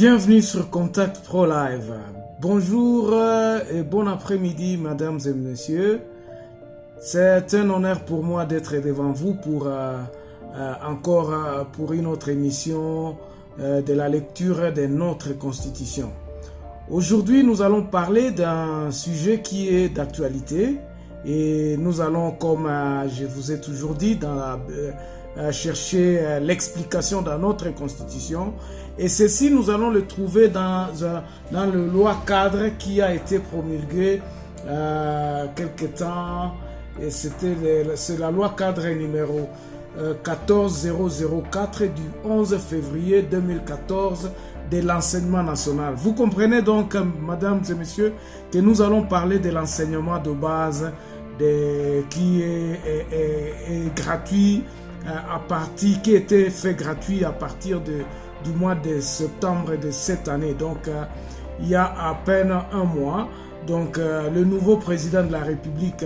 Bienvenue sur Contact Pro Live. Bonjour et bon après-midi, mesdames et messieurs. C'est un honneur pour moi d'être devant vous pour pour une autre émission de la lecture de notre Constitution. Aujourd'hui, nous allons parler d'un sujet qui est d'actualité et nous allons, comme je vous ai toujours dit, chercher l'explication dans notre Constitution. Et ceci, nous allons le trouver dans le loi cadre qui a été promulguée quelque temps. Et c'est la loi cadre numéro 14004 du 11 février 2014 de l'enseignement national. Vous comprenez donc, mesdames et messieurs, que nous allons parler de l'enseignement de base qui est gratuit qui a été fait gratuit à partir du mois de septembre de cette année. Donc, il y a à peine un mois. Donc, le nouveau président de la République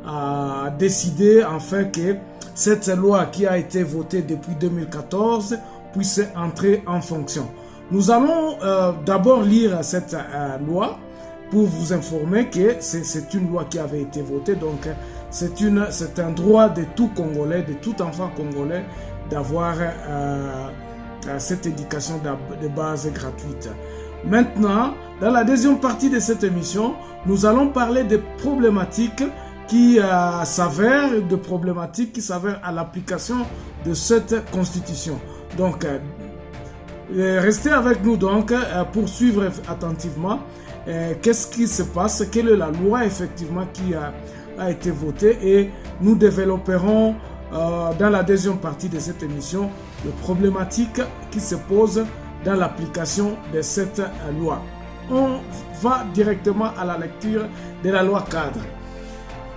a décidé enfin que cette loi qui a été votée depuis 2014 puisse entrer en fonction. Nous allons d'abord lire cette loi pour vous informer que c'est une loi qui avait été votée. Donc, c'est un droit de tout Congolais, de tout enfant congolais d'avoir cette éducation de base gratuite. Maintenant, dans la deuxième partie de cette émission, nous allons parler des problématiques qui s'avèrent à l'application de cette constitution. Donc, restez avec nous donc pour suivre attentivement qu'est-ce qui se passe, quelle est la loi effectivement qui a été votée, et nous développerons dans la deuxième partie de cette émission les problématiques qui se posent dans l'application de cette loi. On va directement à la lecture de la loi cadre.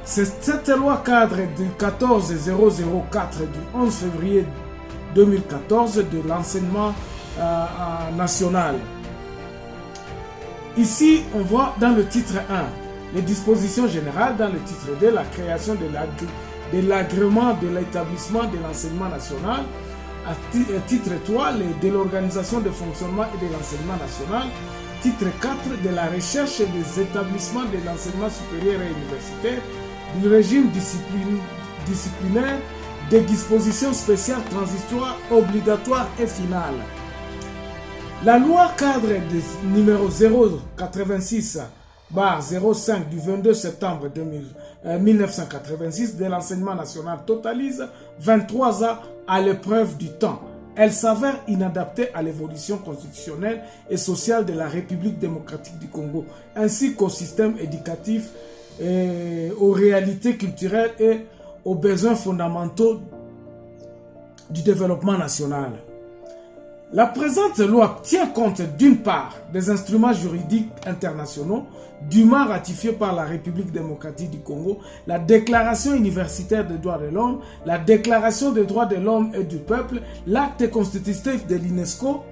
C'est cette loi cadre du 14004 du 11 février 2014 de l'enseignement national. Ici, on voit dans le titre 1 les dispositions générales, dans le titre 2 la création de l'agrément de l'établissement de l'enseignement national, à titre 3 de l'organisation de fonctionnement et de l'enseignement national, titre 4 de la recherche et des établissements de l'enseignement supérieur et universitaire, du régime disciplinaire, des dispositions spéciales transitoires, obligatoires et finales. La loi cadre numéro 086/05 du 22 septembre 1986 de l'enseignement national totalise 23 ans à l'épreuve du temps. Elle s'avère inadaptée à l'évolution constitutionnelle et sociale de la République démocratique du Congo, ainsi qu'au système éducatif, aux réalités culturelles et aux besoins fondamentaux du développement national. La présente loi tient compte d'une part des instruments juridiques internationaux dûment ratifiés par la République démocratique du Congo, la Déclaration universitaire des droits de l'homme, la Déclaration des droits de l'homme et du peuple, l'acte constitutif de l'UNESCO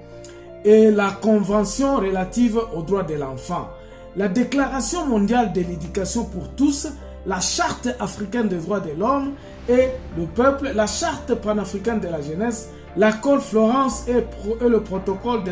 et la Convention relative aux droits de l'enfant, la Déclaration mondiale de l'éducation pour tous, la Charte africaine des droits de l'homme et le peuple, la Charte panafricaine de la jeunesse, l'accord Florence et le protocole de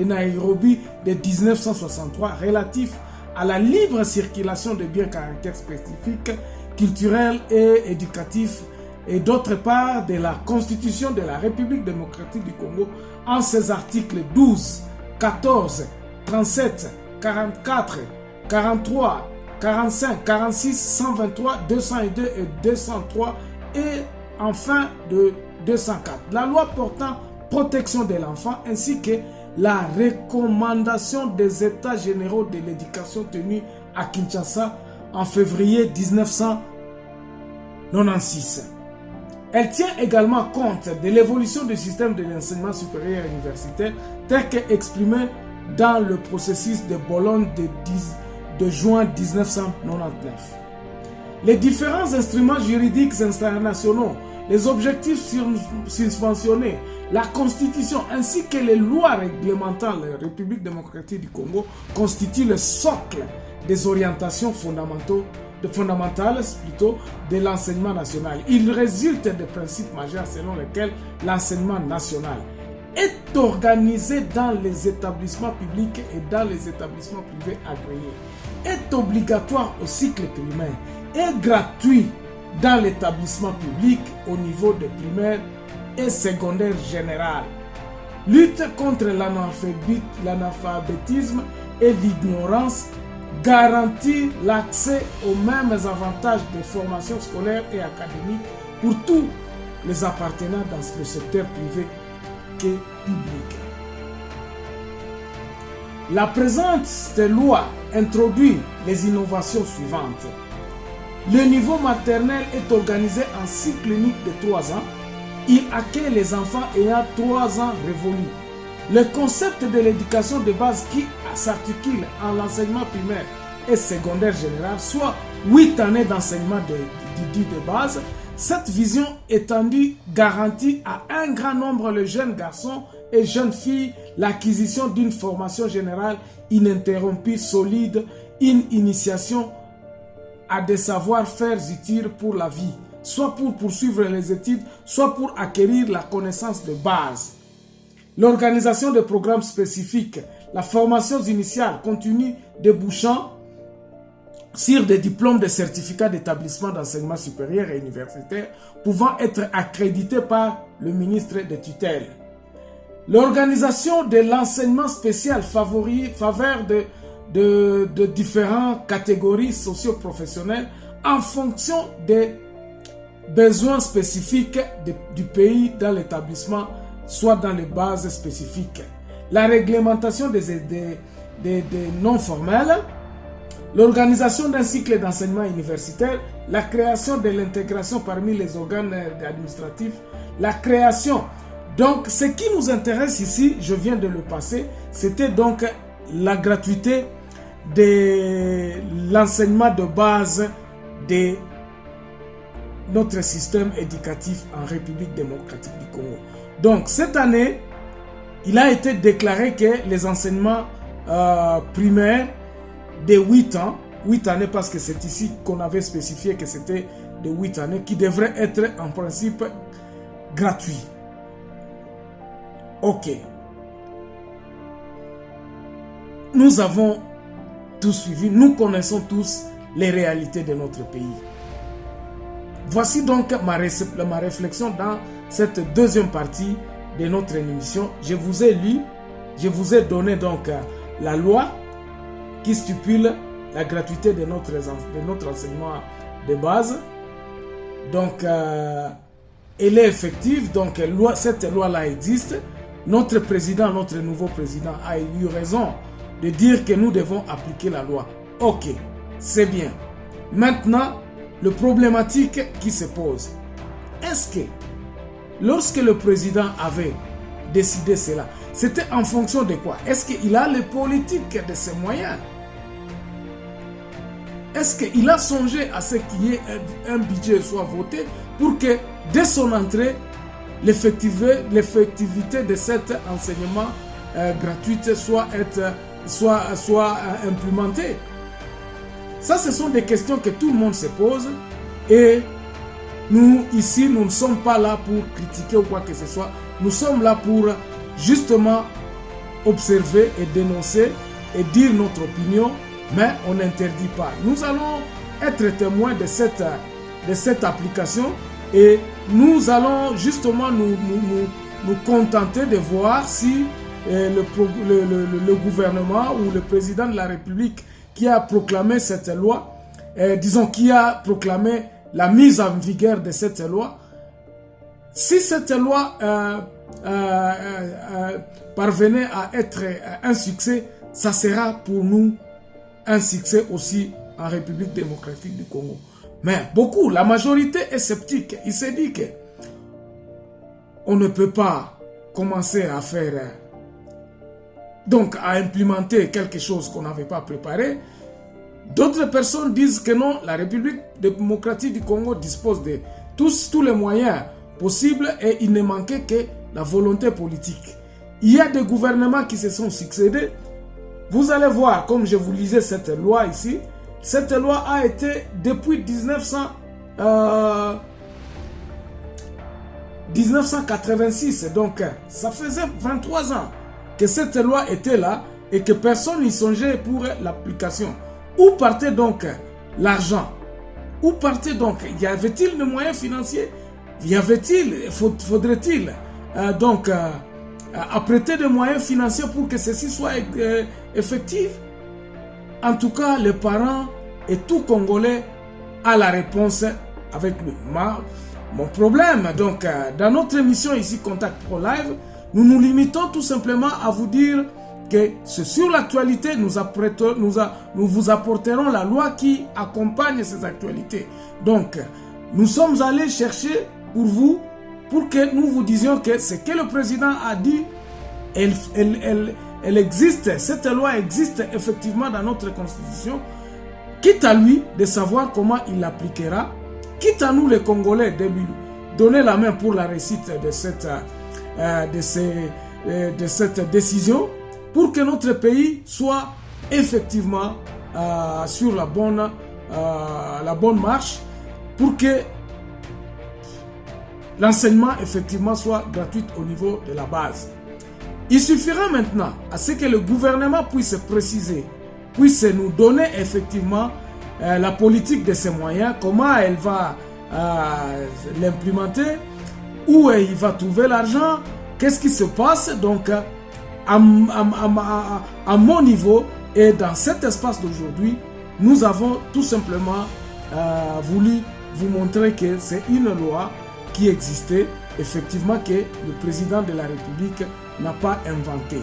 Nairobi de 1963 relatif à la libre circulation de biens caractères spécifiques, culturels et éducatifs, et d'autre part de la Constitution de la République démocratique du Congo en ses articles 12, 14, 37, 44, 43, 45, 46, 123, 202 et 203 et enfin de 204. La loi portant protection de l'enfant ainsi que la recommandation des États généraux de l'éducation tenue à Kinshasa en février 1996. Elle tient également compte de l'évolution du système de l'enseignement supérieur et universitaire tel qu'exprimé dans le processus de Bologne de juin 1999. Les différents instruments juridiques internationaux, les objectifs susmentionnés, la Constitution ainsi que les lois réglementant la République démocratique du Congo constituent le socle des orientations fondamentales de l'enseignement national. Il résulte des principes majeurs selon lesquels l'enseignement national est organisé dans les établissements publics et dans les établissements privés agréés, est obligatoire au cycle primaire, est gratuit dans l'établissement public au niveau de primaire et secondaire général, lutte contre l'analphabétisme et l'ignorance, garantit l'accès aux mêmes avantages de formation scolaire et académique pour tous les appartenants dans le secteur privé que public. La présente loi introduit les innovations suivantes. Le niveau maternel est organisé en cycle unique de 3 ans. Il accueille les enfants ayant 3 ans révolus. Le concept de l'éducation de base qui s'articule en l'enseignement primaire et secondaire général, soit 8 années d'enseignement de base, cette vision étendue garantit à un grand nombre de jeunes garçons et jeunes filles l'acquisition d'une formation générale ininterrompue, solide, une initiation à des savoir-faire utiles pour la vie, soit pour poursuivre les études, soit pour acquérir la connaissance de base. L'organisation de programmes spécifiques, la formation initiale continue débouchant sur des diplômes de certificats d'établissement d'enseignement supérieur et universitaire pouvant être accrédités par le ministre de tutelle. L'organisation de l'enseignement spécial faveur de différentes catégories socio-professionnelles en fonction des besoins spécifiques du pays dans l'établissement, soit dans les bases spécifiques. La réglementation des non formels, l'organisation d'un cycle d'enseignement universitaire, la création de l'intégration parmi les organes administratifs, la création. Donc, ce qui nous intéresse ici, je viens de le passer, c'était donc la gratuité de l'enseignement de base de notre système éducatif en République démocratique du Congo. Donc, cette année, il a été déclaré que les enseignements primaires de 8 ans, 8 années parce que c'est ici qu'on avait spécifié que c'était de 8 années, qui devraient être en principe gratuits. Ok. Nous avons tous suivi, nous connaissons tous les réalités de notre pays. Voici donc ma réflexion dans cette deuxième partie de notre émission. Je vous ai lu, je vous ai donné donc la loi qui stipule la gratuité de notre enseignement de base. Donc, elle est effective, donc cette loi-là existe. Notre président, notre nouveau président a eu raison de dire que nous devons appliquer la loi. Ok, c'est bien. Maintenant, le problématique qui se pose, est-ce que lorsque le président avait décidé cela, c'était en fonction de quoi? Est-ce qu'il a les politiques de ses moyens? Est-ce qu'il a songé à ce qu'il y ait un budget soit voté pour que dès son entrée, l'effectivité de cet enseignement gratuit soit implémentée? Ça, ce sont des questions que tout le monde se pose et nous, ici, nous ne sommes pas là pour critiquer ou quoi que ce soit. Nous sommes là pour justement observer et dénoncer et dire notre opinion, mais on n'interdit pas. Nous allons être témoins de cette application et nous allons justement nous contenter de voir si le gouvernement ou le président de la République qui a proclamé cette loi, disons qui a proclamé la mise en vigueur de cette loi, si cette loi parvenait à être un succès, ça sera pour nous un succès aussi en République démocratique du Congo. Mais beaucoup, la majorité est sceptique. Il se dit que on ne peut pas commencer à faire, donc à implémenter quelque chose qu'on n'avait pas préparé. D'autres personnes disent que non, la République démocratique du Congo dispose de tous les moyens possibles et il ne manquait que la volonté politique. Il y a des gouvernements qui se sont succédés. Vous allez voir, comme je vous lisais cette loi ici, cette loi a été depuis 1986. Donc, ça faisait 23 ans que cette loi était là et que personne n'y songeait pour l'application. Où partait donc l'argent? Où partait donc? Y avait-il des moyens financiers? Faudrait-il apprêter des moyens financiers pour que ceci soit effectif? En tout cas, les parents et tout Congolais a la réponse avec lui. Mon problème, donc, dans notre émission ici, Contact Pro Live, nous nous limitons tout simplement à vous dire que sur l'actualité, nous vous apporterons la loi qui accompagne ces actualités. Donc, nous sommes allés chercher pour vous, pour que nous vous disions que ce que le président a dit, elle existe, cette loi existe effectivement dans notre constitution, quitte à lui de savoir comment il l'appliquera, quitte à nous les Congolais de lui donner la main pour la réussite de cette décision, pour que notre pays soit effectivement sur la bonne marche, pour que l'enseignement effectivement soit gratuit au niveau de la base. Il suffira maintenant à ce que le gouvernement puisse préciser, puisse nous donner effectivement la politique de ses moyens, comment elle va l'implémenter, où il va trouver l'argent, qu'est-ce qui se passe. Donc, à mon niveau et dans cet espace d'aujourd'hui, nous avons tout simplement voulu vous montrer que c'est une loi qui existait, effectivement, que le président de la République n'a pas inventé.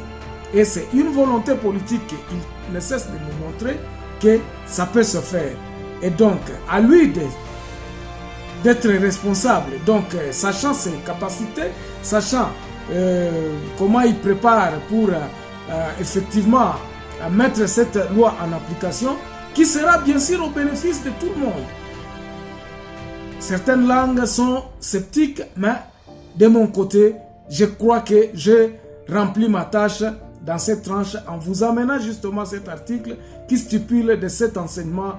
Et c'est une volonté politique qu'il ne cesse de nous montrer que ça peut se faire. Et donc, à lui d'être responsable, donc sachant ses capacités, sachant comment il prépare pour effectivement mettre cette loi en application, qui sera bien sûr au bénéfice de tout le monde. Certaines langues sont sceptiques, mais de mon côté, je crois que j'ai rempli ma tâche dans cette tranche en vous amenant justement cet article qui stipule de cet enseignement,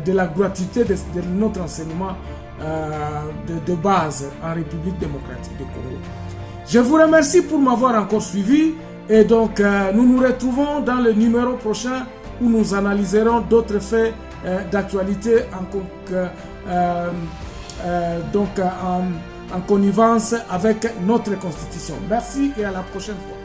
de la gratuité de notre enseignement de base en République démocratique du Congo. Je vous remercie pour m'avoir encore suivi et donc nous nous retrouvons dans le numéro prochain où nous analyserons d'autres faits d'actualité en connivence avec notre constitution. Merci et à la prochaine fois.